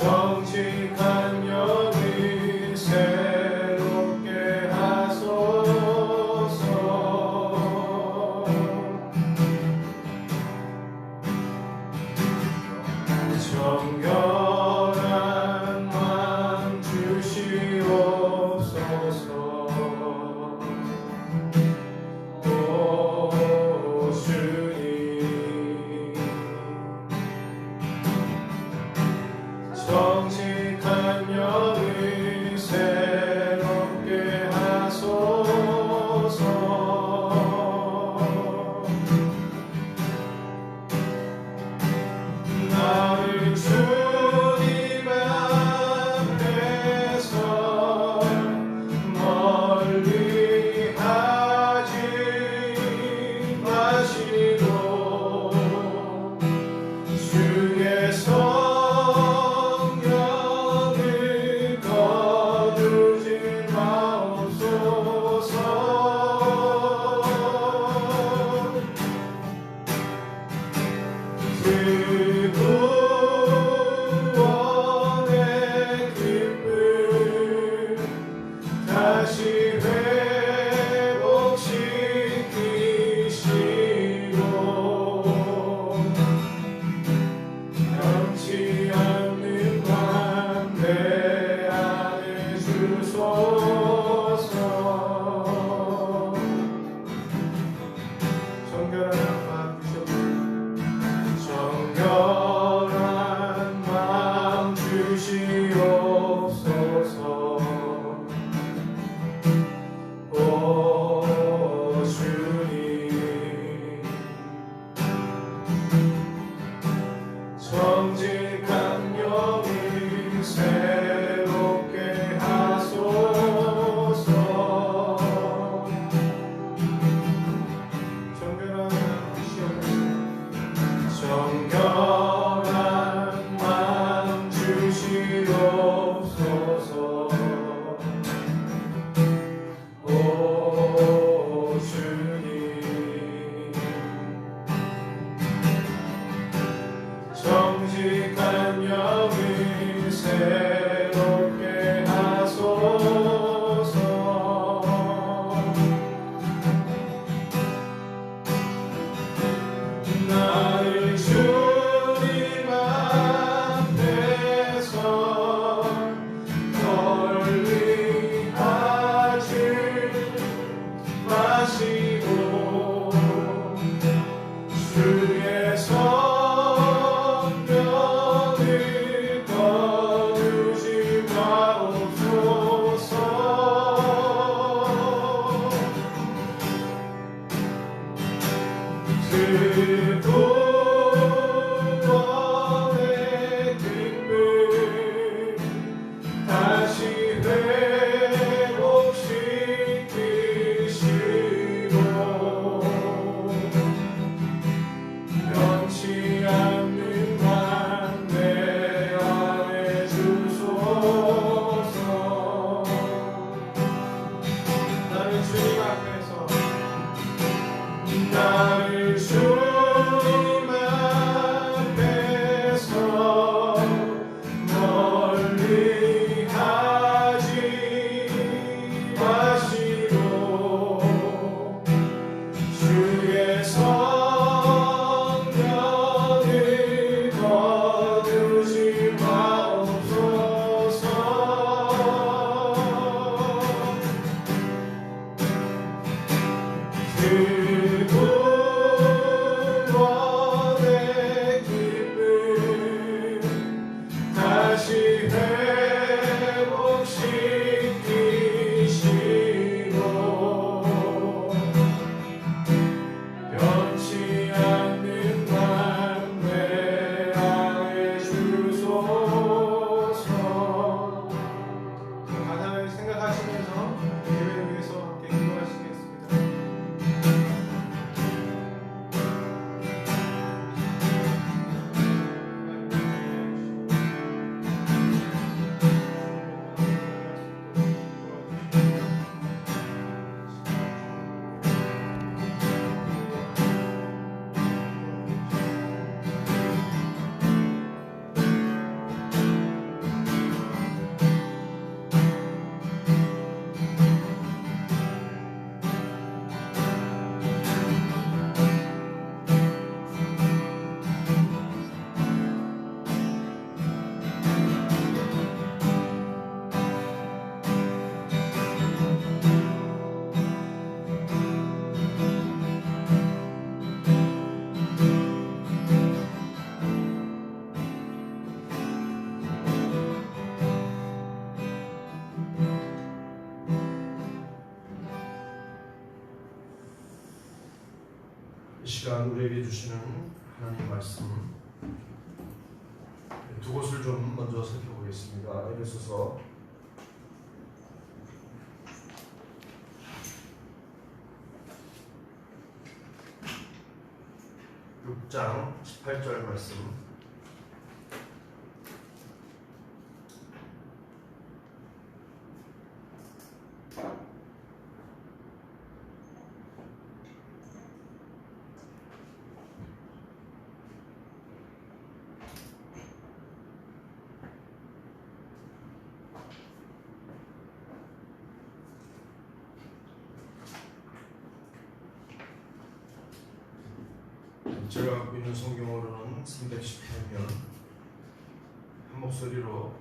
정직한 영이 새롭게 하소서. 정결한 마음 주시옵소서. 오 주님, 정직한 영을 새롭게 하소서. 나를 주님 앞에서 멀리 하지 마시고 주의 성령을 거두지 마옵소서. 그 구원의 기쁨 다시 주님 앞에서 나를 주님 앞에서 멀리 하지 마시고 주의 성령을 거두지 마옵소서. 그 구원의 기쁨 다시 회복시키시고 변치 않는 만내 안에 주소서. 가사를 생각하시면서 예배를 위해서 함께 기도하시겠습니다. 이 시간 우리에게 주시는 하나님 말씀 두 곳을 좀 먼저 살펴보겠습니다. 에베소서 6장 18절 말씀. 제가 갖고 있는 성경으로는 310편이면 한 목소리로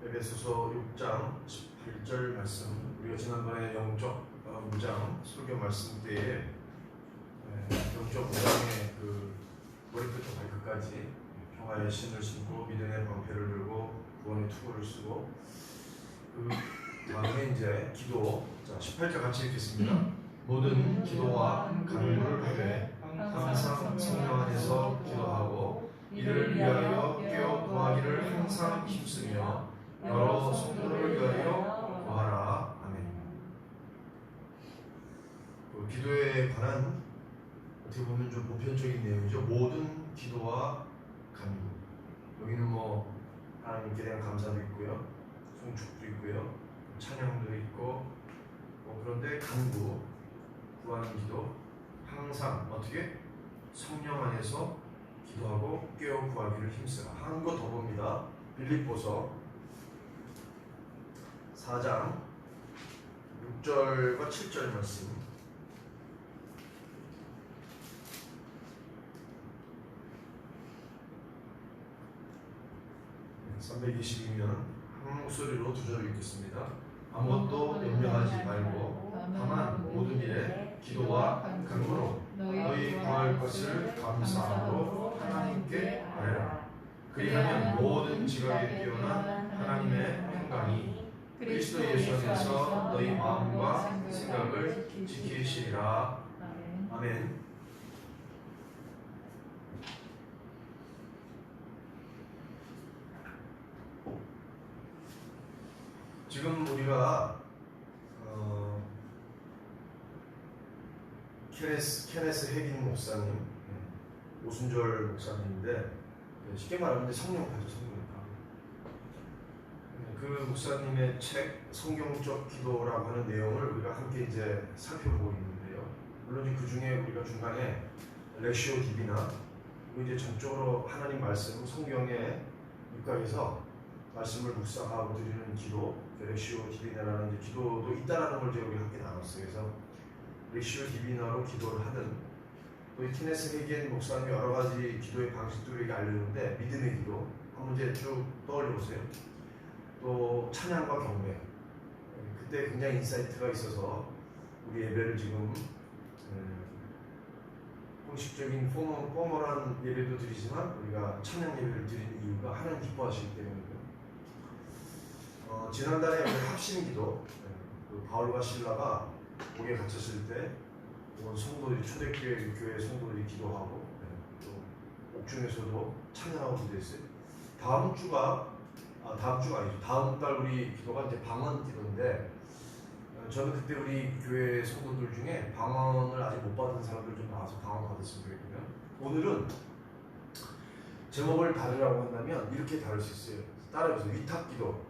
에베소서 6장 18절 말씀, 우리가 지난번에 영적 무장 설교 말씀 때에 영적 무장의 그 머리부터 발끝까지 평화의 신을 신고 믿음의 방패를 들고 구원의 투구를 쓰고 그 다음에 이제 기도. 자, 18절 같이 읽겠습니다. 모든 기도와 간구를 하되 항상 성령 안에서 기도하고 이를 위하여 깨어 구하기를 항상 힘쓰며 여러 성도를 위하여 구하라. 아멘. 그 기도에 관한 어떻게 보면 좀 보편적인 내용이죠. 모든 기도와 간구. 여기는 뭐 하나님께 대한 감사도 있고요, 송축도 있고요, 찬양도 있고, 그런데 간구, 구하는 기도, 항상 어떻게 성령 안에서 기도하고 깨어 구하기를 힘쓰라. 한 거 더 봅니다. 빌립보서 4장 6절과 7절 말씀. 네, 322면 한 목소리로 두 절을 읽겠습니다. 아무것도 염려하지 말고 다만 모든 일에 기도와 간구로 너희 구할 것을 감사함으로 하나님께 아뢰라. 그리하면 모든 지각에 뛰어난 하나님의 평강이 그리스도 예수 안에서 너희 마음과 생각을 지키시리라. 아멘. 지금 우리가 케네스 핵인 목사님, 오순절 목사님인데 쉽게 말하면 성령파죠. 성령파. 그 목사님의 책 성경적 기도라고 하는 내용을 우리가 함께 이제 살펴보고 있는데요. 물론 이제 그 중에 우리가 중간에 렉시오 디비나 이제 전적으로 하나님 말씀 성경에 입각해서 말씀을 묵상하고 드리는 기도, 렉시오 디비나라는 이제 기도도 있다라는 걸 이제 우리 함께 나눴어요. 그래서 렉시오 디비나로 기도를 하든 또 이 키네스 헤겐 목사님이 여러 가지 기도의 방식들을 알려주는데 믿음의 기도 한번 이제 쭉 떠올려 보세요. 또 찬양과 경배, 그때 굉장히 인사이트가 있어서 우리 예배를 지금 공식적인 포멀한 예배도 드리지만 우리가 찬양 예배를 드리는 이유가 하나님 기뻐하시기 때문이고요. 지난달에 합심기도, 그 바울과 실라가 옥에 갇혔을 때 온 성도들이 초대교회 교회 성도들이 기도하고 또 옥중에서도 찬양하고 기도했어요. 다음 주가 아니죠. 다음 달 우리 기도가 이제 방언 기도인데 저는 그때 우리 교회 성도들 중에 방언을 아직 못 받은 사람들 좀 나와서 방언 받았으면 좋겠고요. 오늘은 제목을 다르라고 한다면 이렇게 다룰 수 있어요. 따라해보세요. 위탁기도.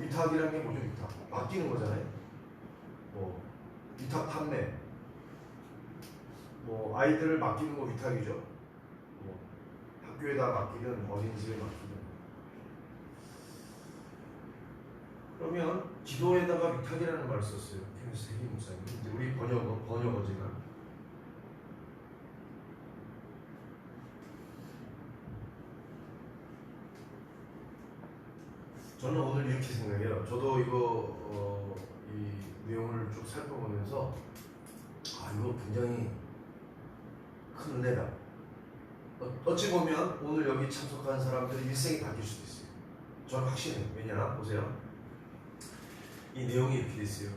위탁이라는 게 뭐죠? 위탁. 맡기는 거잖아요. 뭐 위탁 판매. 뭐 아이들을 맡기는 거 위탁이죠. 뭐 학교에다 맡기든 어린이집에 맡기든. 그러면 기도에다가 위탁이라는 말을 썼어요. 케네스 헤긴 목사님. 우리 번역어지만 저는 오늘 이렇게 생각해요. 저도 이거 이 내용을 쭉 살펴보면서 이거 굉장히 큰 은혜다. 어찌 보면 오늘 여기 참석한 사람들의 일생이 바뀔 수도 있어요. 저는 확신해요. 왜냐? 보세요. 이 내용이 이렇게 있어요.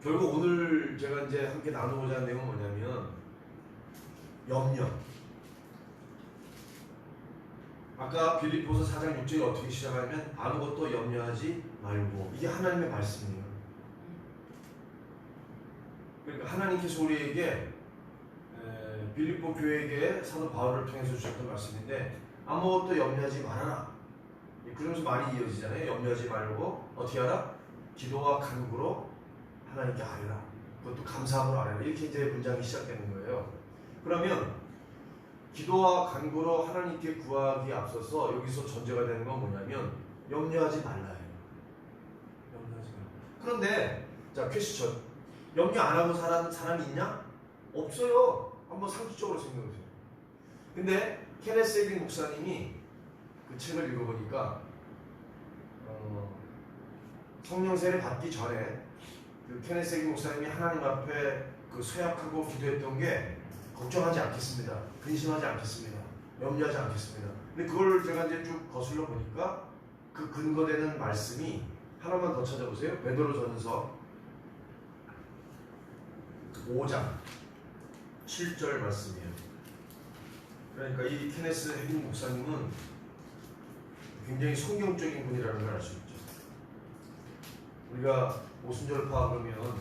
결국 오늘 제가 이제 함께 나누고자 하는 내용은 뭐냐면 염려. 아까 빌립보서 4장 6절이 어떻게 시작하면 아무것도 염려하지 말고, 이게 하나님의 말씀이에요. 그러니까 하나님께서 우리에게 빌립보 교회에게 사도 바울을 통해서 주셨던 말씀인데 아무것도 염려하지 말아라. 그러면서 말이 이어지잖아요. 염려하지 말고 어떻게 하라? 기도와 간구로 하나님께 아뢰라. 그것도 감사함으로 아뢰라. 이렇게 이제 문장이 시작되는 거예요. 그러면 기도와 간구로 하나님께 구하기에 앞서서 여기서 전제가 되는 건 뭐냐면 염려하지 말라예요. 염려하지 말라. 그런데 자, 퀘스천. 염려 안 하고 사는 사람이 있냐? 없어요. 한번 상식적으로 생각해 보세요. 근데 케네스 헤긴 목사님이 그 책을 읽어보니까 성령 세례 받기 전에 그 케네스 헤긴 목사님이 하나님 앞에 그 쇠약하고 기도했던 게 걱정하지 않겠습니다. 근심하지 않겠습니다. 염려하지 않겠습니다. 근데 그걸 제가 이제 쭉 거슬러 보니까 그 근거되는 말씀이 하나만 더 찾아보세요. 베드로전서 5장 7절 말씀이에요. 그러니까 이 케네스 헤긴 목사님은 굉장히 성경적인 분이라는 걸 알 수 있죠. 우리가 오순절파 그러면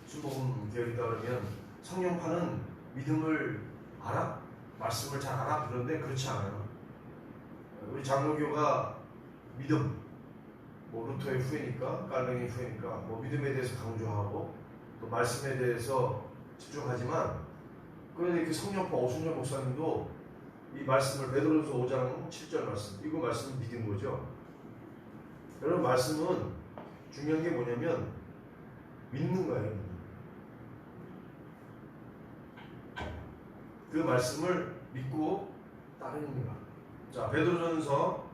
순복음 계열이다 그러면 성령파는 믿음을 알아? 말씀을 잘 알아? 그런데 그렇지 않아요. 우리 장로교가 믿음, 뭐 루터의 후예니까, 깔뱅이 후예니까 뭐 믿음에 대해서 강조하고 또 말씀에 대해서 집중하지만, 그런데 그 성령파 오순절 목사님도 이 말씀을 베드로전서 5장 7절 말씀, 이거 말씀을 믿은 거죠. 여러분, 말씀은 중요한 게 뭐냐면 믿는 거예요. 그 말씀을 믿고 따르는 거야. 자, 베드로전서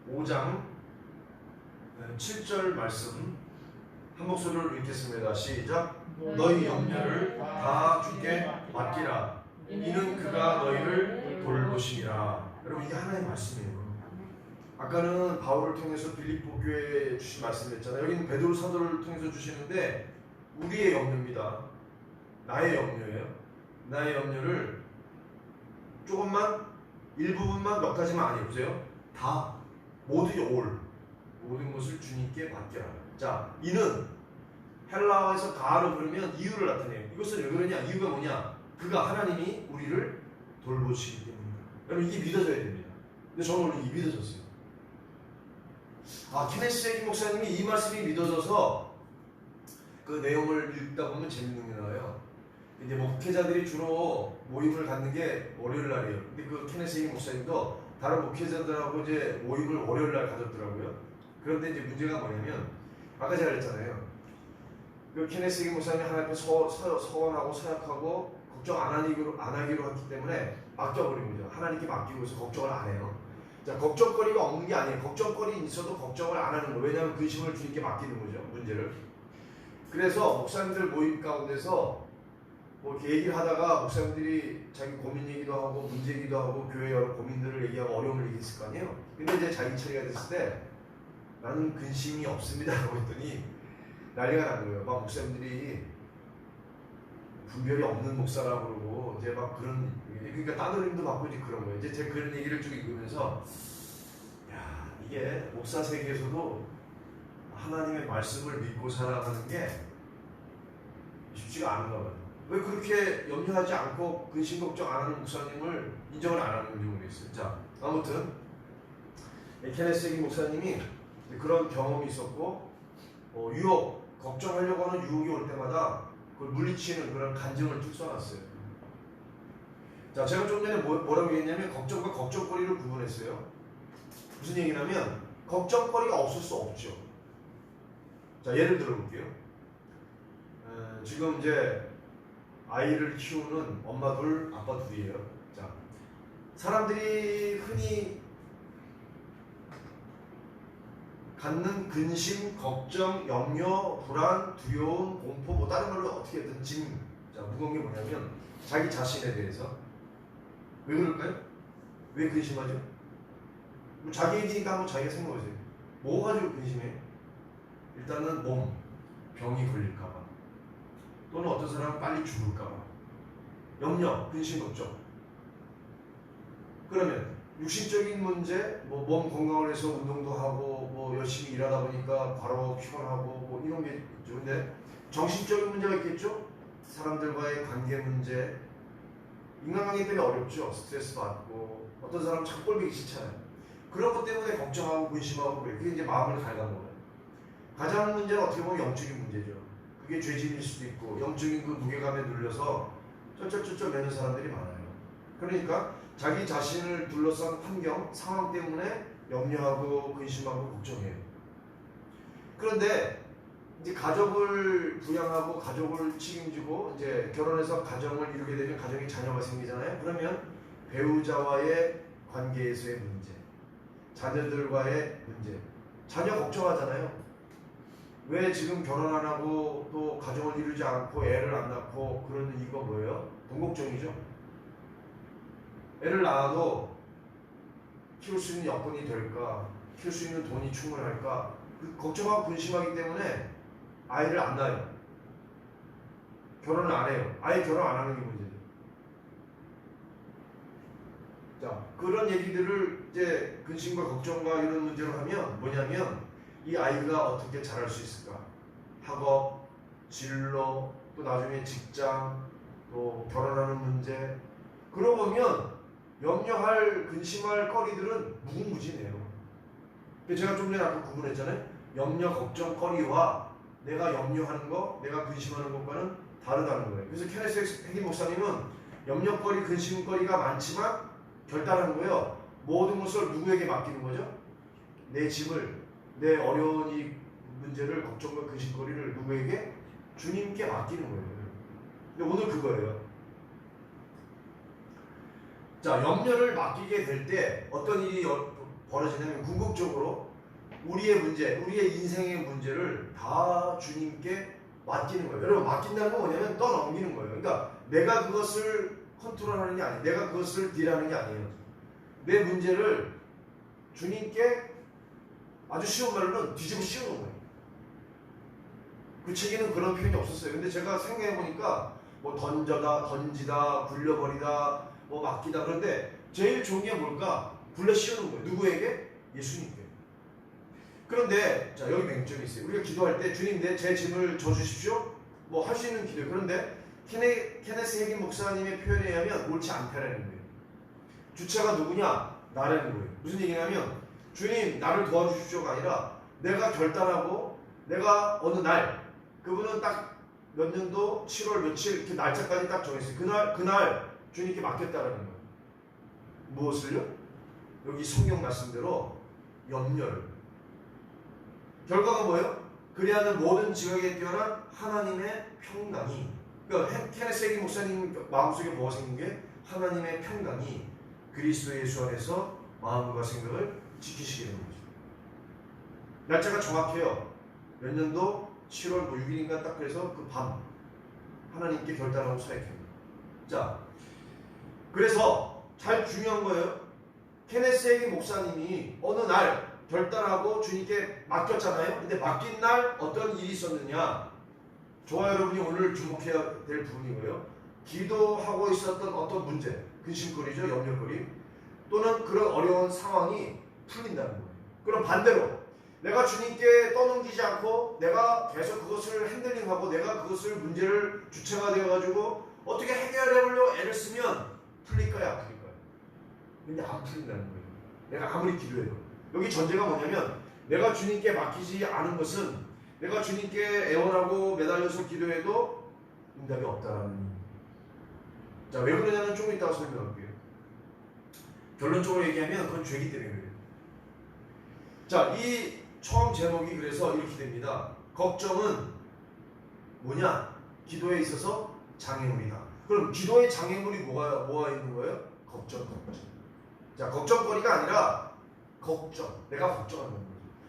5장 7절 말씀 한 목소리로 읽겠습니다. 시작. 너희 염려를 다 주께 맡기라. 이는 그가 너희를 돌보시리라. 여러분, 이게 하나의 말씀이에요. 아까는 바울을 통해서 빌립보 교회에 주신 말씀이었잖아요. 여기는 베드로 사도를 통해서 주시는데 우리의 염려입니다. 나의 염려예요. 나의 염려를 조금만, 일부분만, 몇 가지만 안 해보세요. 다, 모든 것을 주님께 맡겨라. 자, 이는 헬라어에서 다로 그러면 이유를 나타내요. 이것은 왜 그러냐? 이유가 뭐냐? 그가 하나님이 우리를 돌보시기 때문입니다. 여러분, 이게 믿어져야 됩니다. 근데 저는 오늘 이게 믿어졌어요. 케네스 헤긴 목사님이 이 말씀이 믿어져서 그 내용을 읽다 보면 재밌는 게 나와요. 이제 목회자들이 주로 모임을 갖는 게 월요일 날이에요. 근데 그 케네스 헤긴 목사님도 다른 목회자들하고 이제 모임을 월요일 날 가졌더라고요. 그런데 이제 문제가 뭐냐면 아까 제가 그랬잖아요. 그 케네스 헤긴 목사님이 하나님 앞에 서원하고 서약하고 걱정 안 하기로 했기 때문에 맡겨버린 거죠. 하나님께 맡기고서 걱정을 안 해요. 자, 걱정거리가 없는 게 아니에요. 걱정거리 있어도 걱정을 안 하는 거예요. 왜냐하면 근심을 주님께 맡기는 거죠. 문제를. 그래서 목사님들 모임 가운데서 뭐 이렇게 얘기를 하다가 목사님들이 자기 고민 얘기도 하고 문제 얘기도 하고 교회 여러 고민들을 얘기하고 어려움을 얘기했을 거 아니에요. 근데 이제 자기 처리가 됐을 때 나는 근심이 없습니다 라고 했더니 난리가 난 거예요. 막 목사님들이 분별이 없는 목사라고 그러고 이제 막 그런, 그러니까 따돌림도 받고 이제 그런 거예요. 이제 제가 그런 얘기를 쭉 읽으면서 야, 이게 목사 세계에서도 하나님의 말씀을 믿고 살아가는 게 쉽지가 않은가 봐요. 왜 그렇게 염려하지 않고 근심 걱정 안 하는 목사님을 인정을 안 하는지 모르겠어요. 자, 아무튼 케네스 헤긴 목사님이 그런 경험이 있었고 유혹, 걱정하려고 하는 유혹이 올 때마다 그걸 물리치는 그런 간증을 쭉 써놨어요. 자, 제가 좀 전에 뭐라고 얘기했냐면 걱정과 걱정거리를 구분했어요. 무슨 얘기냐면 걱정거리가 없을 수 없죠. 자, 예를 들어볼게요. 지금 이제 아이를 키우는 엄마 둘, 아빠 둘이에요. 자, 사람들이 흔히 갖는 근심, 걱정, 염려, 불안, 두려움, 공포, 뭐 다른 걸로 어떻게든 짐, 자, 무거운 게 뭐냐면 자기 자신에 대해서. 왜 그럴까요? 왜 근심하죠? 뭐 자기 얘기니까 한번 자기가 생각해보세요. 뭐 가지고 근심해? 일단은 몸, 병이 걸릴까봐, 또는 어떤 사람은 빨리 죽을까봐, 염려, 근심, 걱정. 그러면 육신적인 문제, 뭐 몸 건강을 위해서 운동도 하고 뭐 열심히 일하다 보니까 바로 피곤하고 뭐 이런 게 있죠. 근데 정신적인 문제가 있겠죠. 사람들과의 관계 문제, 인간관계 때문에 어렵죠. 스트레스 받고 어떤 사람은 자꾸 꼴보기 싫잖아요. 그런 것 때문에 걱정하고 근심하고 그래요. 그게 이제 마음을 갉아먹어요. 가장 문제는 어떻게 보면 영적인 문제죠. 그게 죄짐일 수도 있고 영적인 그 무게감에 눌려서 쩔쩔쩔쩔 매는 사람들이 많아요. 그러니까 자기 자신을 둘러싼 환경, 상황 때문에 염려하고 근심하고 걱정해요. 그런데 이제 가족을 부양하고 가족을 책임지고 이제 결혼해서 가정을 이루게 되면 가정에 자녀가 생기잖아요. 그러면 배우자와의 관계에서의 문제, 자녀들과의 문제, 자녀 걱정하잖아요. 왜 지금 결혼 안 하고 또 가정을 이루지 않고 애를 안 낳고 그러는 이유가 뭐예요? 돈 걱정이죠. 애를 낳아도 키울 수 있는 여건이 될까? 키울 수 있는 돈이 충분할까? 그 걱정하고 근심하기 때문에 아이를 안 낳아요. 결혼을 안 해요. 아예 결혼 안 하는 게 문제죠. 자, 그런 얘기들을 이제 근심과 걱정과 이런 문제로 하면 뭐냐면 이 아이가 어떻게 자랄 수 있을까? 학업, 진로, 또 나중에 직장, 또 결혼하는 문제. 그러고 보면 염려할, 근심할 거리들은 무궁무진해요. 제가 좀 전에 아까 구분했잖아요. 염려, 걱정, 거리와 내가 염려하는 거, 내가 근심하는 것과는 다르다는 거예요. 그래서 케네스 헤긴 목사님은 염려거리, 근심거리가 많지만 결단하는 거예요. 모든 것을 누구에게 맡기는 거죠? 내 짐을, 내 어려운 이 문제를, 걱정과 근심거리를 누구에게? 주님께 맡기는 거예요. 근데 오늘 그거예요. 자, 염려를 맡기게 될 때 어떤 일이 벌어지냐면 궁극적으로 우리의 문제, 우리의 인생의 문제를 다 주님께 맡기는 거예요. 여러분, 맡긴다는 건 뭐냐면 떠넘기는 거예요. 그러니까 내가 그것을 컨트롤하는 게 아니에요. 내가 그것을 딜하는 게 아니에요. 내 문제를 주님께 아주 쉬운 말로는 뒤집어 씌우는 거예요. 그 책에는 그런 표현이 없었어요. 근데 제가 생각해보니까 뭐 던지다, 굴려버리다, 뭐 맡기다. 그런데 제일 좋은 게 뭘까? 굴려 씌우는 거예요. 누구에게? 예수님께. 그런데 자, 여기 맹점이 있어요. 우리가 기도할 때 주님 제 짐을 져주십시오. 뭐 할 수 있는 기도예요. 그런데 케네스 헤긴 목사님의 표현에 의하면 옳지 않다라는 거예요. 주체가 누구냐? 나라는 거예요. 무슨 얘기냐면 주님 나를 도와주십시오가 아니라 내가 결단하고 내가 어느 날 그분은 딱 몇 년도 7월 며칠 그 날짜까지 딱 정했어요. 그날 주님께 맡겼다라는 거예요. 무엇을요? 여기 성경 말씀대로 염려를. 결과가 뭐예요? 그리하는 모든 지각에 뛰어난 하나님의 평강이, 그러니까 케네스 해긴 목사님 마음속에 뭐가 생긴 게 하나님의 평강이 그리스도 예수 안에서 마음과 생각을 지키시게 되는 거죠. 날짜가 정확해요. 몇 년도 7월 6일인가 딱 그래서 그 밤 하나님께 결단하고 사역합니다. 자, 그래서 잘 중요한 거예요. 케네스 해긴 목사님이 어느 날 결단하고 주님께 맡겼잖아요. 근데 맡긴 날 어떤 일이 있었느냐? 저와 여러분이 오늘 주목해야 될 부분이고요. 기도하고 있었던 어떤 문제, 근심거리죠, 염려거리, 또는 그런 어려운 상황이 풀린다는 거예요. 그럼 반대로 내가 주님께 떠넘기지 않고 내가 계속 그것을 핸들링하고 내가 그것을 문제를 주체가 되어가지고 어떻게 해결해보려고 애를 쓰면 풀릴까요? 안 풀릴까요? 근데 안 풀린다는 거예요. 내가 아무리 기도해도. 여기 전제가 뭐냐면 내가 주님께 맡기지 않은 것은 내가 주님께 애원하고 매달려서 기도해도 응답이 없다라는. 자, 왜 그러냐는 조금 이따가 설명할게요. 결론적으로 얘기하면 그건 죄기 때문에 그래요. 자, 이 처음 제목이 그래서 이렇게 됩니다. 걱정은 뭐냐? 기도에 있어서 장애물이다. 그럼 기도의 장애물이 뭐가 있는 거예요? 걱정. 자, 걱정거리가 아니라 걱정. 내가 걱정하는 거죠.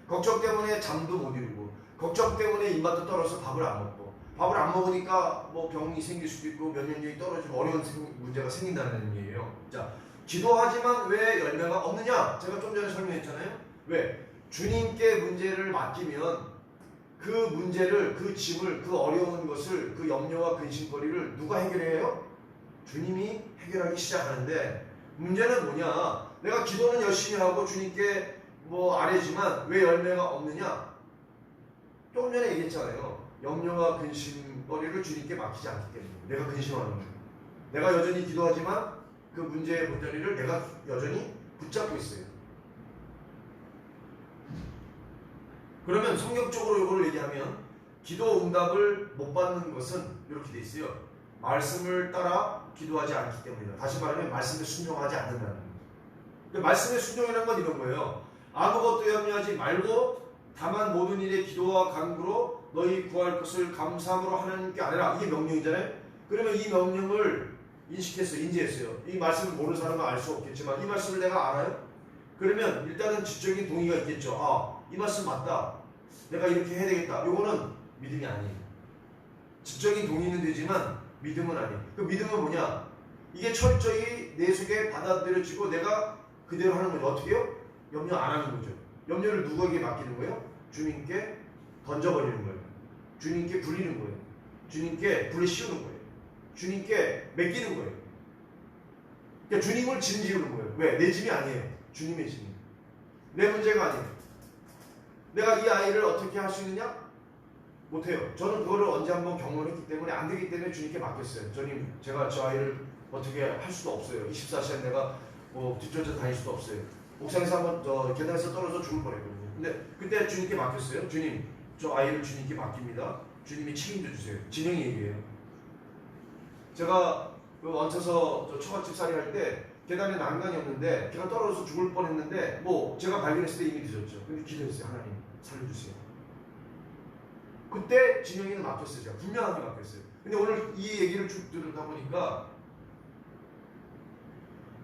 걱정 때문에 잠도 못 이루고, 걱정 때문에 입맛도 떨어서 밥을 안 먹고, 밥을 안 먹으니까 뭐 병이 생길 수도 있고 면역력이 떨어지고 어려운 문제가 생긴다는 얘기예요. 자, 기도하지만 왜 열매가 없느냐? 제가 좀 전에 설명했잖아요. 왜? 주님께 문제를 맡기면 그 문제를, 그 짐을, 그 어려운 것을, 그 염려와 근심거리를 누가 해결해요? 주님이 해결하기 시작하는데, 문제는 뭐냐? 내가 기도는 열심히 하고 주님께 뭐 아뢰지만 왜 열매가 없느냐? 조금 전에 얘기했잖아요. 염려와 근심거리를 주님께 맡기지 않기 때문에 내가 근심하는 거예요. 내가 여전히 기도하지만 그 문제의 보따리를 내가 여전히 붙잡고 있어요. 그러면 성경적으로 이걸 얘기하면 기도 응답을 못 받는 것은 이렇게 돼 있어요. 말씀을 따라 기도하지 않기 때문이다. 다시 말하면 말씀에 순종하지 않는다는 거예요. 말씀에 순종이라는 건 이런 거예요. 아무것도 염려하지 말고 다만 모든 일에 기도와 간구로 너희 구할 것을 감사함으로 하나님께 아뢰라. 이게 명령이잖아요. 그러면 이 명령을 인지했어요. 이 말씀을 모르는 사람은 알 수 없겠지만 이 말씀을 내가 알아요? 그러면 일단은 지적인 동의가 있겠죠. 아, 이 말씀 맞다. 내가 이렇게 해야 되겠다. 이거는 믿음이 아니에요. 지적인 동의는 되지만 믿음은 아니에요. 그 믿음은 뭐냐? 이게 철저히 내 속에 받아들여지고 내가 그대로 하는 거죠. 어떻게 해요? 염려 안 하는 거죠. 염려를 누구에게 맡기는 거예요? 주님께 던져버리는 거예요. 주님께 굴리는 거예요. 주님께 불에 씌우는 거예요. 주님께 맡기는 거예요. 그러니까 주님을 짐지우는 거예요. 왜? 내 짐이 아니에요. 주님의 짐이에요. 내 문제가 아니에요. 내가 이 아이를 어떻게 할 수 있느냐? 못해요. 저는 그거를 언제 한번 경험했기 때문에 안 되기 때문에 주님께 맡겼어요. 주님, 제가 저 아이를 어떻게 할 수도 없어요. 24시간 내가 뭐 뒷전자 다닐 수도 없어요. 옥상에서 한번 계단에서 떨어져 죽을 뻔했거든요. 근데 그때 주님께 맡겼어요. 주님, 저 아이를 주님께 맡깁니다. 주님이 책임져 주세요. 진영이 얘기해요. 제가 얹혀서 저 처갓집 살이 할 때 계단에 난간이 없는데 걔가 떨어져서 죽을 뻔했는데 뭐 제가 발견했을 때 이미 늦었죠. 근데 기도했어요. 하나님 살려주세요. 그때 진영이는 맡겼어요. 제가 분명하게 맡겼어요. 근데 오늘 이 얘기를 쭉 들으다 보니까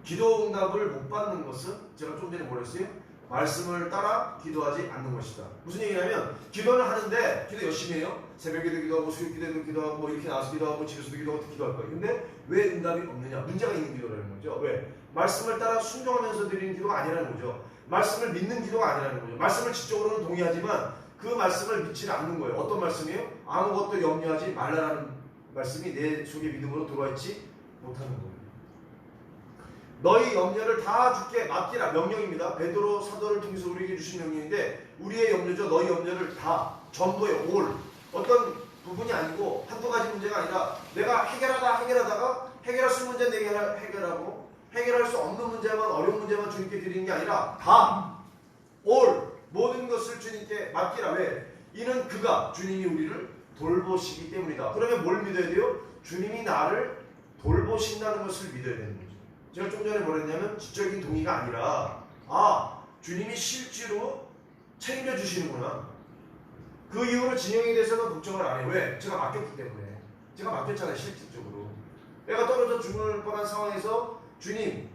기도 응답을 못 받는 것은 제가 좀 전에 뭐랬어요? 말씀을 따라 기도하지 않는 것이다. 무슨 얘기냐면 기도를 하는데 기도 열심히 해요. 새벽에도 기도하고 수요일 기도에도 기도하고 뭐 이렇게 나와서 기도하고 집에서도 기도하고 기도할 거예요. 근데 왜 응답이 없느냐? 문제가 있는 기도라는 거죠. 왜? 말씀을 따라 순종하면서 드리는 기도가 아니라는 거죠. 말씀을 믿는 기도가 아니라는 거죠. 말씀을 지적으로는 동의하지만 그 말씀을 믿지 않는 거예요. 어떤 말씀이에요? 아무것도 염려하지 말라라는 말씀이 내 속에 믿음으로 들어와 있지 못하는 거예요. 너희 염려를 다 주께 맡기라. 명령입니다. 베드로 사도를 통해서 우리에게 주신 명령인데 우리의 염려죠. 너희 염려를 다 전부의 올 어떤 부분이 아니고 한두 가지 문제가 아니라 내가 해결하다가 해결할 수 있는 문제는 내가 해결하고 해결할 수 없는 문제만 어려운 문제만 주님께 드리는 게 아니라 다 모든 것을 주님께 맡기라. 왜? 이는 그가 주님이 우리를 돌보시기 때문이다. 그러면 뭘 믿어야 돼요? 주님이 나를 돌보신다는 것을 믿어야 되는 거죠. 제가 좀 전에 뭐랬냐면 지적인 동의가 아니라 주님이 실제로 책임져 주시는구나. 그 이후로 진영에 대해서는 걱정을 안 해요. 왜? 제가 맡겼기 때문에. 제가 맡겼잖아요. 실질적으로. 애가 떨어져 죽을 뻔한 상황에서 주님이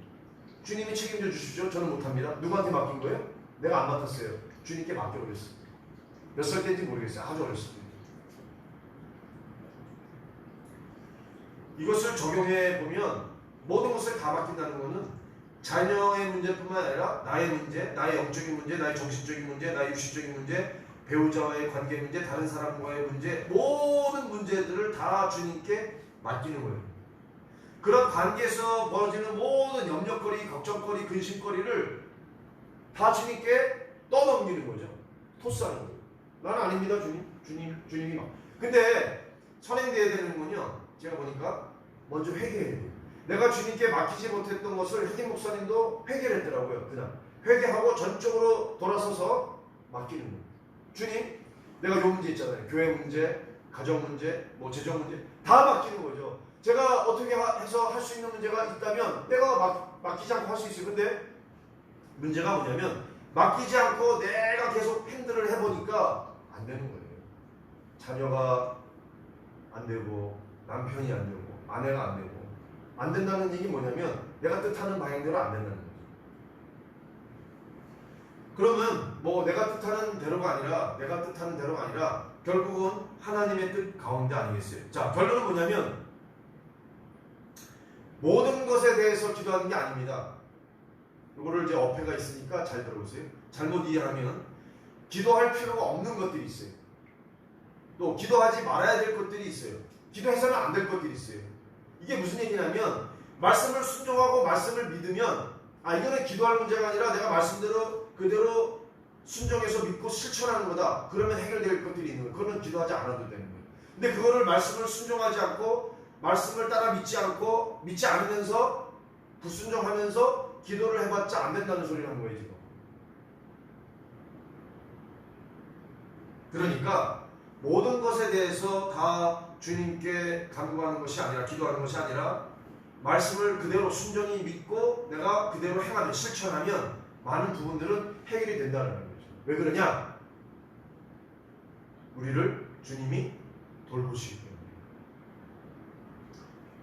책임져 주십시오. 저는 못합니다. 누구한테 맡긴 거예요? 내가 안 맡았어요. 주님께 맡겨버렸어요. 몇 살 때인지 모르겠어요. 아주 어렸을 때. 이것을 적용해 보면 모든 것을 다 맡긴다는 것은 자녀의 문제뿐만 아니라 나의 문제, 나의 영적인 문제, 나의 정신적인 문제, 나의 육신적인 문제, 배우자와의 관계 문제, 다른 사람과의 문제, 모든 문제들을 다 주님께 맡기는 거예요. 그런 관계에서 벌어지는 모든 염려거리, 걱정거리, 근심거리를 다 주님께 떠넘기는 거죠. 토스하는 거예요. 나는 아닙니다, 주님이 막. 근데 선행돼야 되는 건요, 제가 보니까 먼저 회개해야 돼요. 내가 주님께 맡기지 못했던 것을 혜진 목사님도 회개를 했더라고요. 그냥 회개하고 전적으로 돌아서서 맡기는 거예요. 주님, 내가 요 문제 있잖아요. 교회 문제, 가정 문제, 뭐 재정 문제 다 맡기는 거죠. 제가 어떻게 해서 할 수 있는 문제가 있다면 내가 맡기지 않고 할 수 있어요. 근데 문제가 뭐냐면 맡기지 않고 내가 계속 핸들을 해보니까 안 되는 거예요. 자녀가 안 되고 남편이 안 되고 아내가 안 되고 안 된다는 얘기 뭐냐면 내가 뜻하는 방향대로 안 된다는 거죠. 그러면 뭐 내가 뜻하는 대로가 아니라 결국은 하나님의 뜻 가운데 아니겠어요? 자, 결론은 뭐냐면 모든 것에 대해서 기도하는 게 아닙니다. 이거를 이제 어폐가 있으니까 잘 들어보세요. 잘못 이해하면 기도할 필요가 없는 것들이 있어요. 또 기도하지 말아야 될 것들이 있어요. 기도해서는 안 될 것들이 있어요. 이게 무슨 얘기냐면 말씀을 순종하고 말씀을 믿으면 이거는 기도할 문제가 아니라 내가 말씀대로 그대로 순종해서 믿고 실천하는 거다. 그러면 해결될 것들이 있는 거예요. 그거는 기도하지 않아도 되는 거예요. 근데 그거를 말씀을 순종하지 않고 말씀을 따라 믿지 않고 믿지 않으면서 불순종하면서 기도를 해봤자 안 된다는 소리를 하는 거예요, 지금. 그러니까 모든 것에 대해서 다 주님께 간구하는 것이 아니라 기도하는 것이 아니라 말씀을 그대로 순전히 믿고 내가 그대로 행하면 실천하면 많은 부분들은 해결이 된다는 거죠. 왜 그러냐? 우리를 주님이 돌보시기 때문에.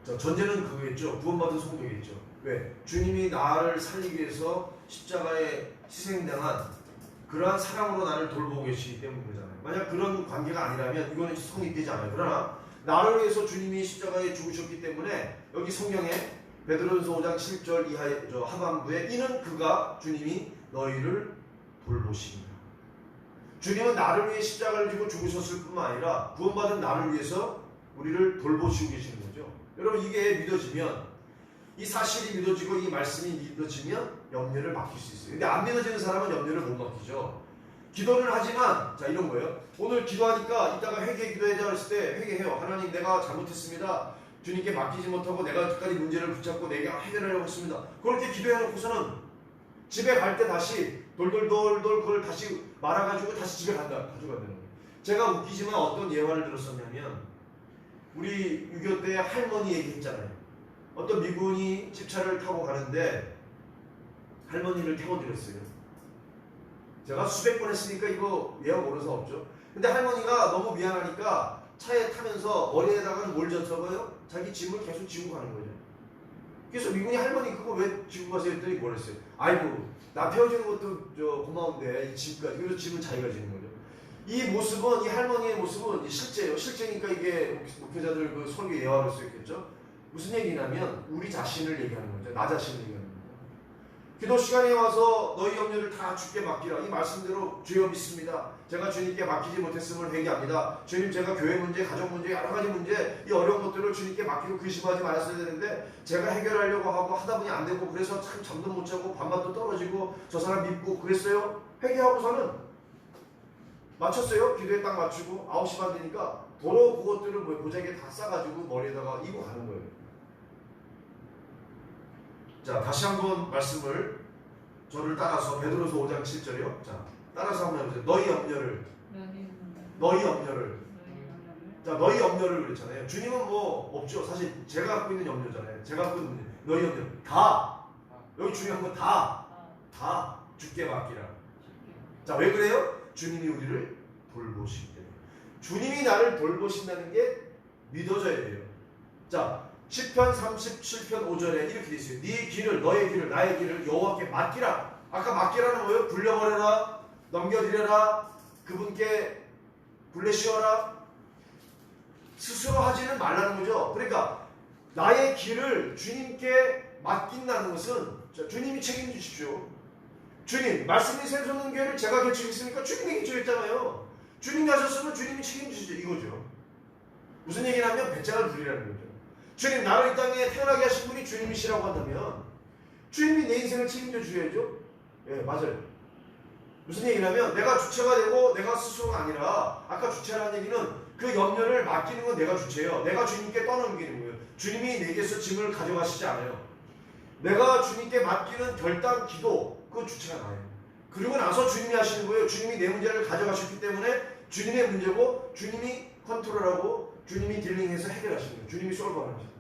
자, 전제는 그거겠죠. 구원받은 성도겠죠. 왜? 주님이 나를 살리기 위해서 십자가에 희생당한 그러한 사랑으로 나를 돌보고 계시기 때문이잖아요. 만약 그런 관계가 아니라면 이거는 성립되지 않아요. 그러나 나를 위해서 주님이 십자가에 죽으셨기 때문에 여기 성경에 베드로전서 5장 7절 이하의 하반부에 이는 그가 주님이 너희를 돌보십니다. 주님은 나를 위해 십자가를 지고 죽으셨을 뿐만 아니라 구원받은 나를 위해서 우리를 돌보시고 계시는 거죠. 여러분 이게 믿어지면 이 사실이 믿어지고 이 말씀이 믿어지면 염려를 맡길 수 있어요. 근데 안 믿어지는 사람은 염려를 못 맡기죠. 기도를 하지만 자 이런 거예요. 오늘 기도하니까 이따가 회개 기도해야 했을 때 회개해요. 하나님 내가 잘못했습니다. 주님께 맡기지 못하고 내가 여태까지 문제를 붙잡고 내가 해결하려고 했습니다. 그렇게 기도해놓고서는 집에 갈 때 다시 돌돌돌돌 그걸 다시 말아가지고 다시 집에 가져간다는 거예요. 제가 웃기지만 어떤 예화를 들었었냐면 우리 6.25 때 할머니 얘기했잖아요. 어떤 미군이 집차를 타고 가는데 할머니를 태워드렸어요. 제가 수백 번 했으니까 이거 예화 모르는 사람 없죠. 근데 할머니가 너무 미안하니까 차에 타면서 머리에다가 뭘 젖어요? 자기 짐을 계속 지고 가는 거죠. 그래서 미군이 할머니 그거 왜 지고 가세요? 했더니 뭘 했어요? 아이고 나 태워주는 것도 고마운데 이 짐까지. 그래서 짐은 자기가 지는 거죠. 이 모습은 이 할머니의 모습은 실제예요. 실제니까 이게 목회자들 그 설교 예화로 쓰였겠죠. 무슨 얘기냐면 우리 자신을 얘기하는 거죠. 나 자신을 얘기하는 거죠. 기도 시간에 와서 너희 염려를 다 주께 맡기라. 이 말씀대로 주여 믿습니다. 제가 주님께 맡기지 못했음을 회개합니다. 주님 제가 교회 문제, 가정 문제, 여러 가지 문제 이 어려운 것들을 주님께 맡기고 근심하지 말았어야 되는데 제가 해결하려고 하고 하다 보니 안 되고 그래서 참 잠도 못 자고 밤낮도 떨어지고 저 사람 믿고 그랬어요. 회개하고서는 맞췄어요. 기도에 딱 맞추고 9시 반 되니까 도로 그것들을 보자기에 다 싸가지고 머리에다가 이고 가는 거예요. 자, 다시 한번 말씀을 저를 따라서 베드로서 5장 7절이요. 자, 따라서 한번 해보세요. 너희 염려를 자, 너희 염려를 그랬잖아요. 주님은 뭐 없죠. 사실 제가 갖고 있는 염려잖아요. 제가 갖고 있는 문제. 너희 염려 다 여기 중요한 건 다 주께 맡기라. 자, 왜 그래요? 주님이 우리를 돌보시기 때문에. 주님이 나를 돌보신다는 게 믿어져야 돼요. 자, 시편 37편 5절에 이렇게 돼 있어요. 네 길을, 너의 길을, 나의 길을 여호와께 맡기라. 아까 맡기라는 뭐예요? 굴려버려라, 넘겨드려라, 그분께 굴레씌워라. 스스로 하지는 말라는 거죠. 그러니까 나의 길을 주님께 맡긴다는 것은, 자, 주님이 책임지십시오. 주님, 말씀이 샘솟는 교회를 제가 개척했으니까 주님이 개척했잖아요. 주님이 하셨으면 주님이 책임지시죠. 이거죠. 무슨 얘기냐면 배짱을 부리라는 거죠. 주님, 나를 이 땅에 태어나게 하신 분이 주님이시라고 한다면 주님이 내 인생을 책임져 주셔야죠. 예, 맞아요. 무슨 얘기냐면 내가 주체가 되고 내가 스스로가 아니라, 아까 주체라는 얘기는 그 염려를 맡기는 건 내가 주체예요. 내가 주님께 떠넘기는 거예요. 주님이 내게서 짐을 가져가시지 않아요. 내가 주님께 맡기는 결단, 기도, 그 주체가 나예요. 그리고 나서 주님이 하시는 거예요. 주님이 내 문제를 가져가셨기 때문에 주님의 문제고 주님이 컨트롤하고 주님이 딜링해서 해결하시는 거예요. 주님이 솔브하는 거예요.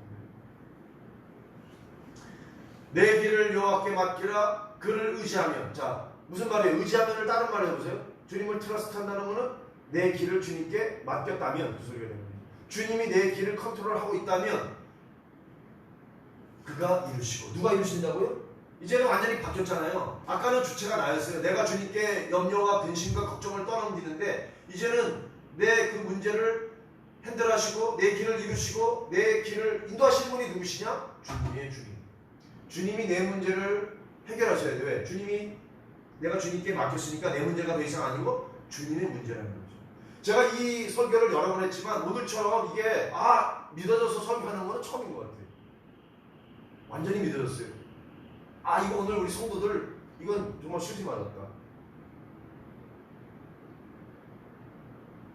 내 길을 여호와께 맡기라. 그를 의지하면. 자, 무슨 말이에요? 의지하면을 다른 말로 해보세요. 주님을 트러스트한다는 거는 내 길을 주님께 맡겼다면 그 소리가 되는 거예요. 주님이 내 길을 컨트롤하고 있다면 그가 이루시고. 누가 이루신다고요? 이제는 완전히 바뀌었잖아요. 아까는 주체가 나였어요. 내가 주님께 염려와 근심과 걱정을 떠넘기는데 이제는 내 그 문제를 핸들하시고 내 길을 이루시고 내 길을 인도하시는 분이 누구시냐? 주님이에요. 주님이 내 문제를 해결하셔야 돼요. 왜? 주님이, 내가 주님께 맡겼으니까 내 문제가 더 이상 아니고 주님의 문제라는 거죠. 제가 이 설교를 여러 번 했지만 오늘처럼 이게 믿어져서 설교하는 건 처음인 것 같아요. 완전히 믿어졌어요. 이거 오늘 우리 성도들 이건 정말 슈티 맞았다.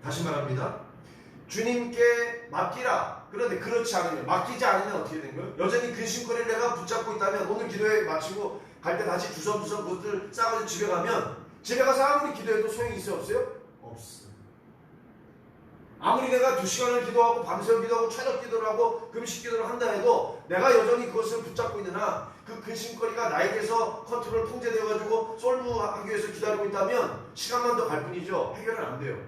다시 말합니다. 주님께 맡기라. 그런데 그렇지 않으면, 맡기지 않으면 어떻게 된 거예요? 여전히 근심거리를 내가 붙잡고 있다면 오늘 기도회 마치고 갈 때 다시 주섬주섬 그것들 싸가지고 집에 가면, 집에 가서 아무리 기도해도 소용이 있어요? 없어요? 없어요. 아무리 내가 2시간을 기도하고 밤새워 기도하고 철학 기도를 하고 금식 기도를 한다 해도 내가 여전히 그것을 붙잡고 있는 한 그 근심거리가 나에게서 컨트롤 통제되어가지고 솔브하기 위해서 기다리고 있다면 시간만 더 갈 뿐이죠. 해결은 안 돼요.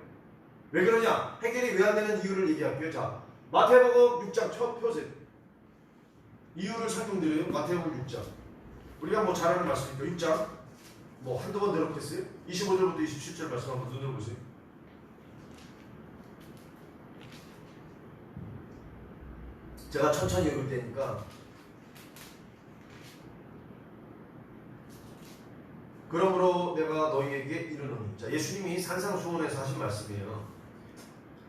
왜 그러냐? 해결이 왜 안 되는 이유를 얘기할게요. 자, 마태복음 6장 첫 표세 이유를 설명드려요. 마태복음 6장 우리가 뭐 잘 아는 말씀이니까 6장 뭐 한두 번 들었겠어요? 25절부터 27절 말씀 한번 눈여보세요. 제가 천천히 읽을 테니까. 그러므로 내가 너희에게 이르노니. 자, 예수님이 산상수훈에서 하신 말씀이에요.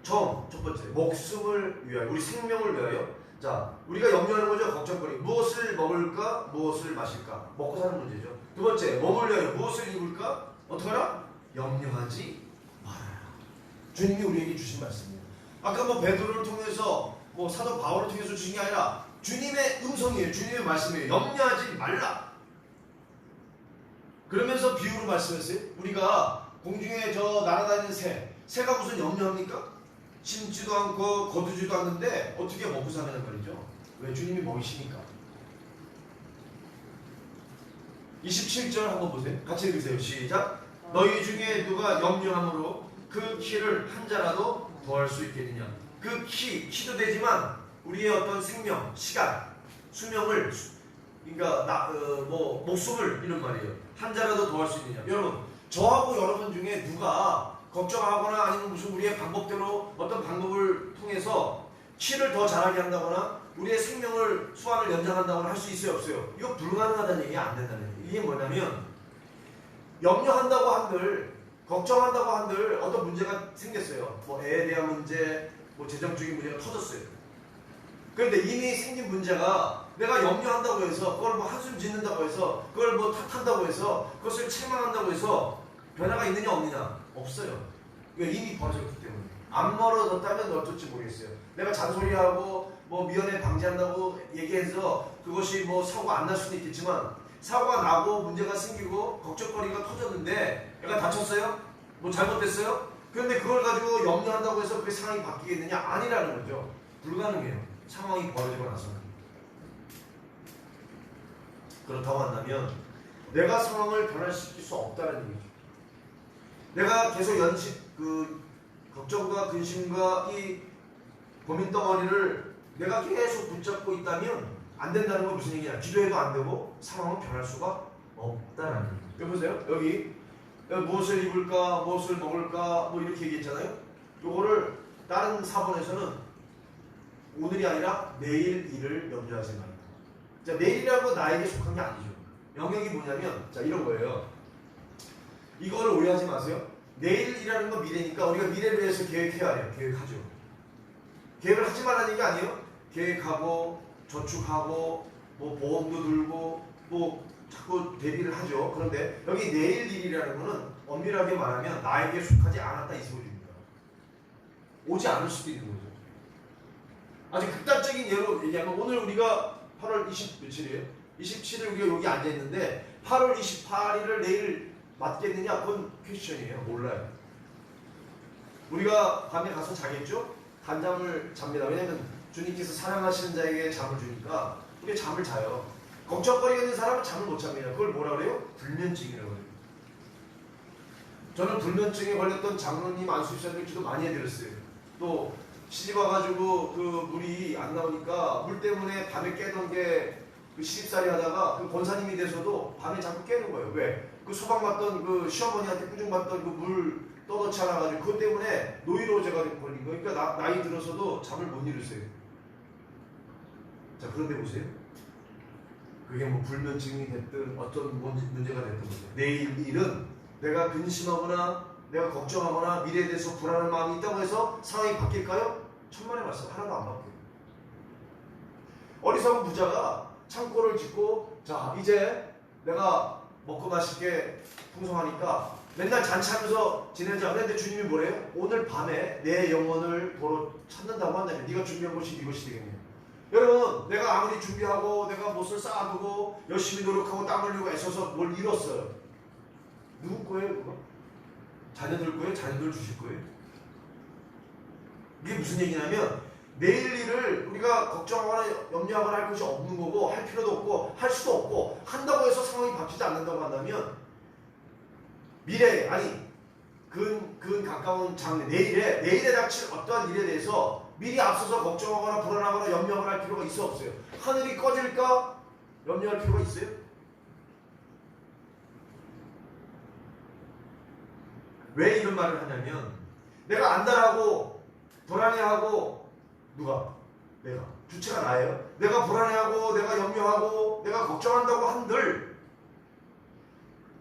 첫 번째, 목숨을 위하여, 우리 생명을 위하여. 자, 우리가 염려하는 거죠. 걱정거리. 무엇을 먹을까? 무엇을 마실까? 먹고 사는 문제죠. 두 번째, 몸을 위하여 무엇을 입을까? 어떻게 하라? 염려하지 말아라. 주님이 우리에게 주신 말씀이에요. 아까 뭐 베드로를 통해서 뭐 사도 바울을 통해서 주신 게 아니라 주님의 음성이에요. 주님의 말씀이에요. 염려하지 말라. 그러면서 비유로 말씀했어요. 우리가 공중에 저 날아다니는 새가 무슨 염려합니까? 심지도 않고 거두지도 않는데 어떻게 먹고 사느냐 말이죠. 왜? 주님이 먹이시니까. 27절 한번 보세요. 같이 읽으세요. 시작. 너희 중에 누가 염려함으로 그 키를 한 자라도 더할 수 있겠느냐. 그 키도 되지만 우리의 어떤 생명, 시간, 수명을, 그러니까 목숨을 이런 말이에요. 한 자라도 더할 수 있느냐. 여러분, 저하고 여러분 중에 누가 걱정하거나 아니면 무슨 우리의 방법대로 어떤 방법을 통해서 키를 더 자라게 한다거나 우리의 생명을 수완을 연장한다거나 할 수 있어요? 없어요? 이거 불가능하다는 얘기가 안 된다는 얘기예요. 이게 뭐냐면 염려한다고 한들, 걱정한다고 한들 어떤 문제가 생겼어요. 뭐 애에 대한 문제, 뭐 재정적인 문제가 터졌어요. 그런데 이미 생긴 문제가 내가 염려한다고 해서 그걸 뭐 한숨 짓는다고 해서 그걸 뭐 탓한다고 해서 그것을 책망한다고 해서 변화가 있느냐 없느냐? 없어요. 이거 이미 벌어졌기 때문에. 안 멀어졌다면 어쩔지 모르겠어요. 내가 잔소리하고 뭐 미연에 방지한다고 얘기해서 그것이 뭐 사고 안 날 수도 있겠지만 사고가 나고 문제가 생기고 걱정거리가 터졌는데 애가 다쳤어요? 뭐 잘못됐어요? 그런데 그걸 가지고 염려한다고 해서 그게 상황이 바뀌겠느냐? 아니라는 거죠. 불가능해요. 상황이 벌어지고 나서는. 그렇다고 한다면 내가 상황을 변화시킬 수 없다는 얘기죠. 내가 계속 걱정과 근심과 이 고민 덩어리를 내가 계속 붙잡고 있다면 안 된다는 건 무슨 얘기냐? 기도해도 안 되고 상황은 변할 수가 없다라는 거예요. 여기 보세요. 여기 무엇을 입을까, 무엇을 먹을까, 뭐 이렇게 얘기했잖아요. 요거를 다른 사본에서는 오늘이 아니라 내일 일을 염려하지 말라. 자, 내일이라는 건 나에게 속한 게 아니죠. 영역이 뭐냐면, 자, 이런 거예요. 이거를 오해하지 마세요. 내일이라는 건 미래니까 우리가 미래를 위해서 계획해야 해요. 계획하죠. 계획을 하지 말라는 게 아니에요. 계획하고, 저축하고, 뭐 보험도 들고, 뭐 자꾸 대비를 하죠. 그런데 여기 내일 일이라는 거는 엄밀하게 말하면 나에게 속하지 않았다 이 소리입니다. 오지 않을 수도 있는 거죠. 아주 극단적인 예로 얘기하면 오늘 우리가 8월 27일이에요. 27일 우리가 여기 앉아 있는데 8월 28일을 내일 맞겠느냐? 그건 퀘스천이에요. 몰라요. 우리가 밤에 가서 자겠죠? 단잠을 잡니다. 왜냐면 주님께서 사랑하시는 자에게 잠을 주니까 우리가 잠을 자요. 걱정거리가 있는 사람은 잠을 못 잡니다. 그걸 뭐라 그래요? 불면증이라고 해요. 저는 불면증에 걸렸던 장로님 안수집사님 기도 많이 해드렸어요. 또 시집 와가지고 그 물이 안 나오니까 물 때문에 밤에 깨던 게 그 시집살이 하다가 그 권사님이 돼서도 밤에 자꾸 깨는 거예요. 왜? 그 소방받던 그 시어머니한테 꾸중받던 그 물 떠넣지 않아가지고 그것 때문에 노이로제가 걸린 거예요. 그러니까 나이 들어서도 잠을 못 이루세요. 자, 그런데 보세요. 그게 뭐 불면증이 됐든 어떤 문제가 됐든 보세요. 내일 일은 내가 근심하거나 내가 걱정하거나 미래에 대해서 불안한 마음이 있다고 해서 상황이 바뀔까요? 천만의 말씀 하나도 안 바뀌어요. 어리석은 부자가 창고를 짓고 자 이제 내가 먹고 마시게 풍성하니까 맨날 잔치하면서 지내자. 그런데 주님이 뭐래요? 오늘 밤에 내 영혼을 보러 찾는다고 한다면 네가 준비한 것이 이것이 되겠네요. 여러분 내가 아무리 준비하고 내가 무엇을 쌓아두고 열심히 노력하고 땀 흘리고 애써서 뭘 이뤘어요. 누구 거예요 그거? 자녀들 거예요? 자녀들 주실 거예요? 이게 무슨 얘기냐면 내일 일을 우리가 걱정하거나 염려하거나 할 것이 없는 거고 할 필요도 없고 할 수도 없고 한다고 해서 상황이 바뀌지 않는다고 한다면 미래 아니 근 가까운 장래 내일에 닥칠 어떠한 일에 대해서 미리 앞서서 걱정하거나 불안하거나 염려하거나 할 필요가 있어 없어요? 하늘이 꺼질까 염려할 필요가 있어요? 왜 이런 말을 하냐면 내가 안달하고 불안해하고 누가? 내가. 주체가 나예요. 내가 불안해하고 내가 염려하고 내가 걱정한다고 한들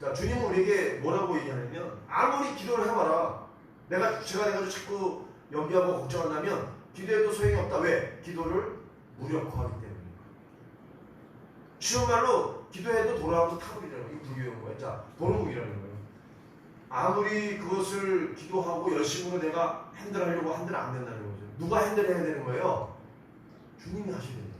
자 주님은 우리에게 뭐라고 얘기하냐면 아무리 기도를 해봐라 내가 주체가 돼가지고 자꾸 염려하고 걱정한다면 기도해도 소용이 없다. 왜? 기도를 무력화하기 때문입니다. 쉬운 말로 기도해도 돌아와서 타버리라는 거예요. 이거 불교용 거예요. 자 도루묵이라는 거예요. 아무리 그것을 기도하고 열심으로 내가 핸들하려고 한들 안 된다는 거죠. 누가 핸들해야 되는 거예요? 주님이 하셔야 됩니다.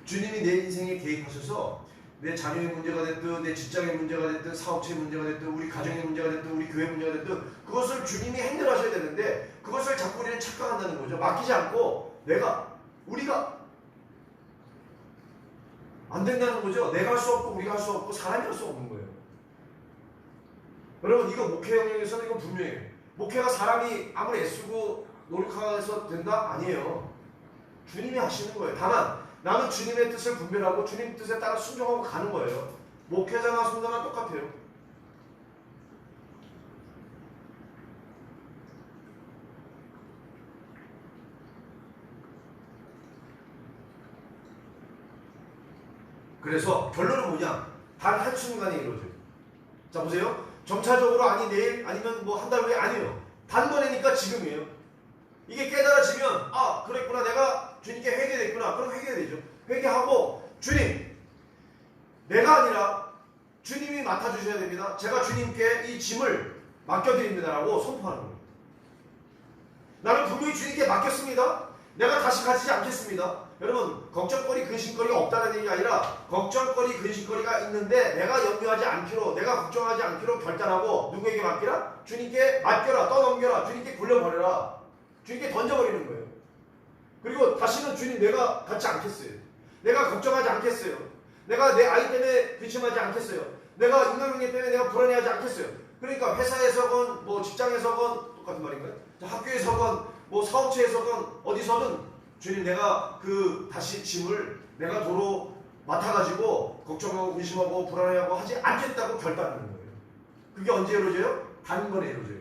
주님이 내 인생에 개입하셔서 내 자녀의 문제가 됐든 내 직장의 문제가 됐든 사업체의 문제가 됐든 우리 가정의 문제가 됐든 우리 교회 문제가 됐든 그것을 주님이 핸들하셔야 되는데 그것을 자꾸 우리는 착각한다는 거죠. 맡기지 않고 우리가 안 된다는 거죠. 내가 할 수 없고 우리가 할 수 없고 사람이 할 수 없는 거예요. 여러분 이거 목회 영역에서는 이건 분명해요. 목회가 사람이 아무리 애쓰고 노력해서 된다? 아니에요. 주님이 하시는 거예요. 다만 나는 주님의 뜻을 분별하고 주님 뜻에 따라 순종하고 가는 거예요. 목회자나 성도나 똑같아요. 그래서 결론은 뭐냐? 단 한순간에 이루어져요. 자 보세요. 점차적으로 아니 내일 아니면 뭐 한 달 후에 아니에요. 단번에니까 지금이에요. 이게 깨달아지면 아 그랬구나 내가 주님께 회개됐구나. 그럼 회개되죠. 회개하고 주님 내가 아니라 주님이 맡아주셔야 됩니다. 제가 주님께 이 짐을 맡겨드립니다라고 선포하는 거예요. 나는 분명히 주님께 맡겼습니다. 내가 다시 가지지 않겠습니다. 여러분, 걱정거리, 근심거리가 없다는 얘기가 아니라 걱정거리, 근심거리가 있는데 내가 염려하지 않기로, 내가 걱정하지 않기로 결단하고 누구에게 맡기라? 주님께 맡겨라, 떠넘겨라, 주님께 굴려버려라, 주님께 던져버리는 거예요. 그리고 다시는 주님 내가 갖지 않겠어요. 내가 걱정하지 않겠어요. 내가 내 아이 때문에 근심하지 않겠어요. 내가 인간관계 때문에 내가 불안해하지 않겠어요. 그러니까 회사에서건 뭐 직장에서건 똑같은 말인가요? 학교에서건 뭐 사업체에서건 어디서든 주님 내가 그 다시 짐을 내가 도로 맡아가지고 걱정하고 근심하고 불안해하고 하지 않겠다고 결단하는 거예요. 그게 언제 이루어져요? 단번에 이루어져요.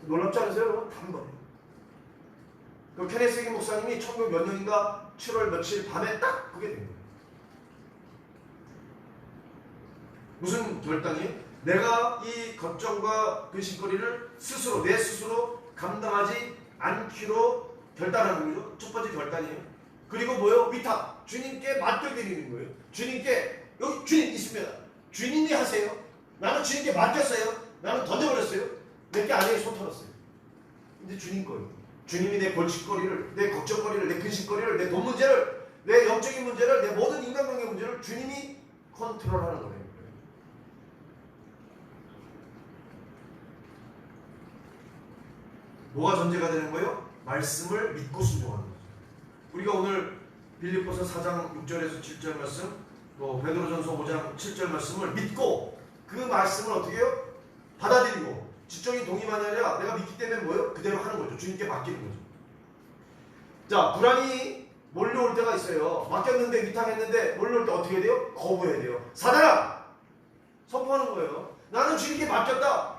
놀랍지 않으세요 여러분? 단번에. 그 케네스 해긴 목사님이 1900 몇 년인가 7월 며칠 밤에 딱 그게 된 거예요. 무슨 결단이? 내가 이 걱정과 근심거리를 스스로 내 스스로 감당하지 않기로 결단하는 거죠. 첫 번째 결단이에요. 그리고 뭐요? 위탁. 주님께 맡겨드리는 거예요. 주님께 여기 주님 있습니다. 주님이 하세요. 나는 주님께 맡겼어요. 나는 던져버렸어요. 내 게 아니에요. 손 털었어요. 이제 주님 거예요. 주님이 내 골칫거리를, 내 걱정거리를, 내 근심거리를, 내 돈 문제를, 내 영적인 문제를, 내 모든 인간관계 문제를 주님이 컨트롤하는 거예요. 뭐가 전제가 되는 거예요? 말씀을 믿고 순종하는 거죠. 우리가 오늘 빌립보서 4장 6절에서 7절 말씀, 또 베드로전서 5장 7절 말씀을 믿고 그 말씀을 어떻게 해요? 받아들이고 지적인 동의만이 아니라 내가 믿기 때문에 뭐예요? 그대로 하는 거죠. 주님께 맡기는 거죠. 자, 불안이 몰려올 때가 있어요. 맡겼는데 위탁했는데 몰려올 때 어떻게 돼요? 거부해야 돼요. 사단아! 선포하는 거예요. 나는 주님께 맡겼다.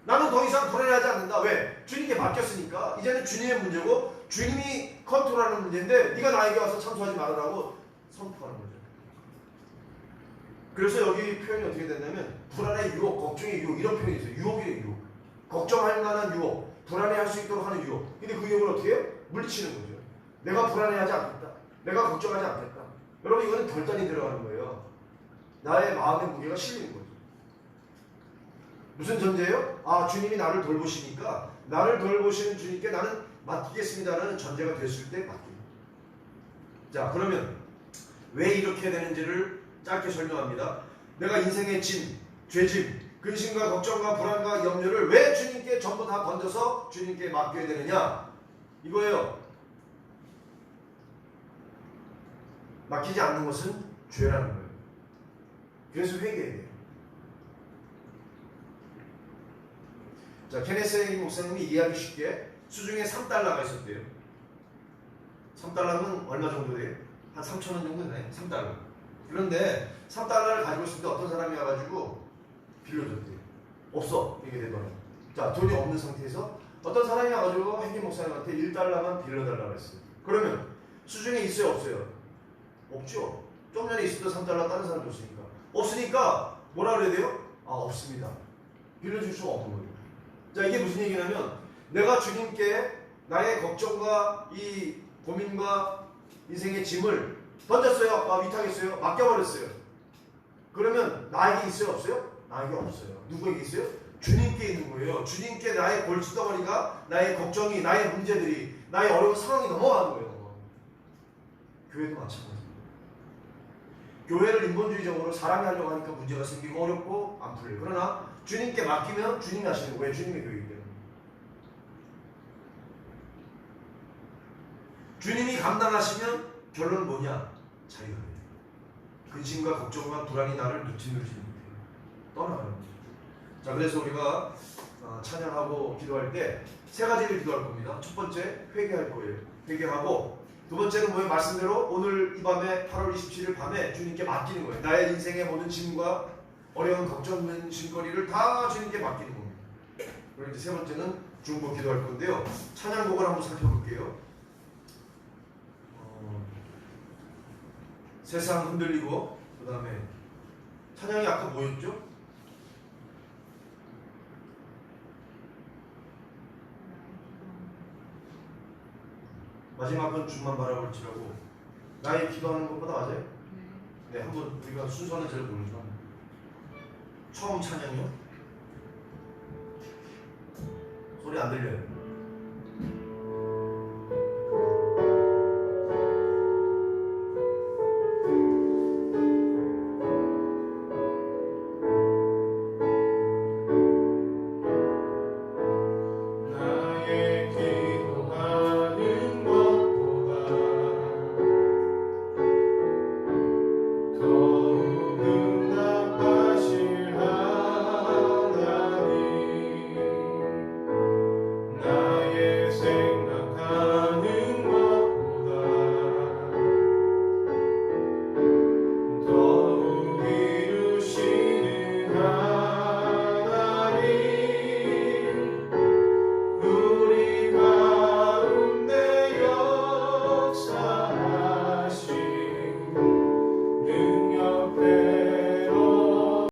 나는 더 이상 불안해하지 않는다. 왜? 주님께 맡겼으니까. 이제는 주님의 문제고 주님이 컨트롤하는 문제인데 네가 나에게 와서 참소하지 말으라고 선포하는 거죠. 그래서 여기 표현이 어떻게 됐냐면 불안의 유혹, 걱정의 유혹 이런 표현이 있어요. 유혹이에요. 유혹. 걱정할 만한 유혹, 불안해할 수 있도록 하는 유혹. 근데 그 유혹을 어떻게 해요? 물리치는 거죠. 내가 불안해하지 않겠다. 내가 걱정하지 않겠다. 여러분 이거는 결단이 들어가는 거예요. 나의 마음의 무게가 실리는 거죠. 무슨 전제예요? 아, 주님이 나를 돌보시니까 나를 돌보시는 주님께 나는 맡기겠습니다라는 전제가 됐을 때 맡깁니다. 자, 그러면 왜 이렇게 되는지를 짧게 설명합니다. 내가 인생의 짐, 죄짐, 근심과 걱정과 불안과 염려를 왜 주님께 전부 다 던져서 주님께 맡겨야 되느냐? 이거예요. 맡기지 않는 것은 죄라는 거예요. 그래서 회개해야 돼요. 자, 케네스 해긴 목사님이 이해하기 쉽게 수중에 3달러가 있었대요. 3달러면 얼마 정도 돼요? 한 3,000원 정도 되나요? 3달러. 그런데 3달러를 가지고 있을 때 어떤 사람이 와가지고 빌려줬대요. 없어. 이게 되더라고요. 자, 돈이 없는 상태에서 어떤 사람이 와가지고 해긴 목사님한테 1달러만 빌려달라고 했어요. 그러면 수중에 있어요? 없어요? 없죠. 좀 전에 있었던 3달러 다른 사람 줬으니까. 없으니까 뭐라 그래야 돼요? 아, 없습니다. 빌려줄 수가 없는 거예요. 자, 이게 무슨 얘기냐면 내가 주님께 나의 걱정과 이 고민과 인생의 짐을 던졌어요? 아, 위탁했어요? 맡겨버렸어요. 그러면 나에게 있어요? 없어요? 나에게 없어요. 누구에게 있어요? 주님께 있는 거예요. 주님께 나의 골칫덩어리가, 나의 걱정이, 나의 문제들이, 나의 어려운 상황이 넘어가는 거예요. 교회도 마찬가지입니다. 교회를 인본주의적으로 사람이 하려고 하니까 문제가 생기고 어렵고 안 풀려요. 그러나 주님께 맡기면 주님이 하시는 거예요. 주님의 교회이기 때문에. 주님이 감당하시면 결론은 뭐냐? 자유가 돼요. 근심과 걱정과 불안이 나를 누친누친 못해요. 떠나가는 거죠. 자, 그래서 우리가 찬양하고 기도할 때 세 가지를 기도할 겁니다. 첫 번째, 회개할 거예요. 회개하고 두 번째는 뭐예요? 말씀대로 오늘 이 밤에 8월 27일 밤에 주님께 맡기는 거예요. 나의 인생의 모든 짐과 어려운 걱정, 근심거리를 다 주님께 맡기는 겁니다. 그리고 이제 세 번째는 중보 기도할 건데요. 찬양곡을 한번 살펴볼게요. 세상 흔들리고 그 다음에 찬양이 아까 뭐였죠? 마지막은 주만 바라볼지라고. 나의 기도하는 것보다 맞아요? 네, 한번 우리가 순서는 잘 모르지만 처음 찬양이요? 소리 안 들려요.